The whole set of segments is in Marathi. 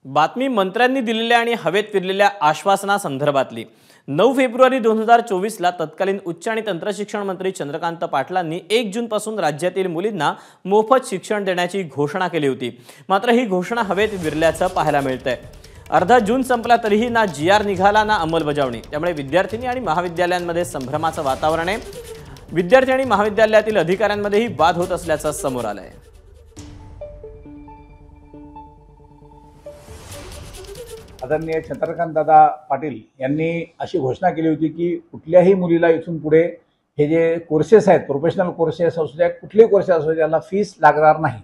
बातमी मंत्र्यांनी दिलेल्या आणि हवेत फिरलेल्या आश्वासनासंदर्भातली। 9 फेब्रुवारी 2024 ला तत्कालीन उच्च आणि तंत्रशिक्षण मंत्री चंद्रकांत पाटलांनी 1 जून पासून राज्यातील मुलींना मोफत शिक्षण देण्याची घोषणा केली होती। मात्र ही घोषणा हवेत विरल्याचं पाहायला मिळतंय। अर्धा जून संपला तरीही ना जीआर निघाला ना अंमलबजावणी। त्यामुळे विद्यार्थिनी आणि महाविद्यालयांमध्ये संभ्रमाचं वातावरण आहे। विद्यार्थी आणि महाविद्यालयातील अधिकाऱ्यांमध्येही वाद होत असल्याचं समोर आलंय। आदरणीय चंद्रकांत दादा पाटील यांनी अशी घोषणा केली होती की कुठल्याही मुलीला इथून पुढे हे जे कोर्सेस आहेत, प्रोफेशनल कोर्सेस असू द्या, कुठलेही कोर्सेस असू द्या, त्याला फीस लागणार नाही।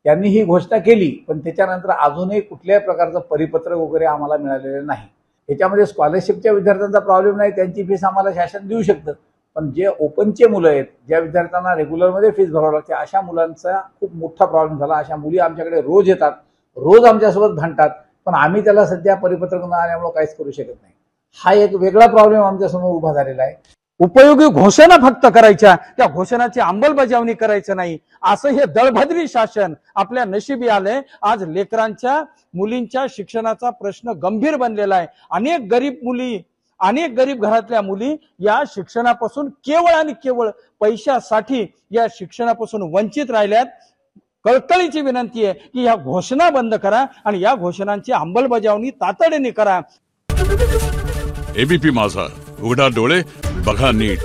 त्यांनी ही घोषणा केली, पण त्याच्यानंतर अजूनही कुठल्याही प्रकारचं परिपत्रक वगैरे आम्हाला मिळालेलं नाही। याच्यामध्ये स्कॉलरशिपच्या विद्यार्थ्यांचा प्रॉब्लेम नाही, त्यांची फीस आम्हाला शासन देऊ शकतं, पण जे ओपनचे मुलं आहेत, ज्या विद्यार्थ्यांना रेग्युलरमध्ये फीस भरावी लागते, अशा मुलांचा खूप मोठा प्रॉब्लेम झाला। अशा मुली आमच्याकडे रोज येतात, रोज आमच्यासोबत भांडतात, पण आम्ही त्याला सध्या परिपत्रक न आल्यामुळे काहीच करू शकत नाही। हा एक वेगळा प्रॉब्लेम आमच्यासमोर उभा झालेला आहे। उपयोगी घोषणा फक्त करायच्या, त्या घोषणाची अंमलबजावणी करायचं नाही, असं हे दळभद्री शासन आपल्या नशिबी आलंय। आज लेकरांच्या मुलींच्या शिक्षणाचा प्रश्न गंभीर बनलेला आहे। अनेक गरीब घरातल्या मुली या शिक्षणापासून केवळ आणि केवळ पैशासाठी या शिक्षणापासून वंचित राहिल्यात। कळकळीची विनंती आहे की या घोषणा बंद करा आणि या घोषणांची अंमलबजावणी तातडीने करा। एबीपी माझा, उघडा डोळे बघा नीट।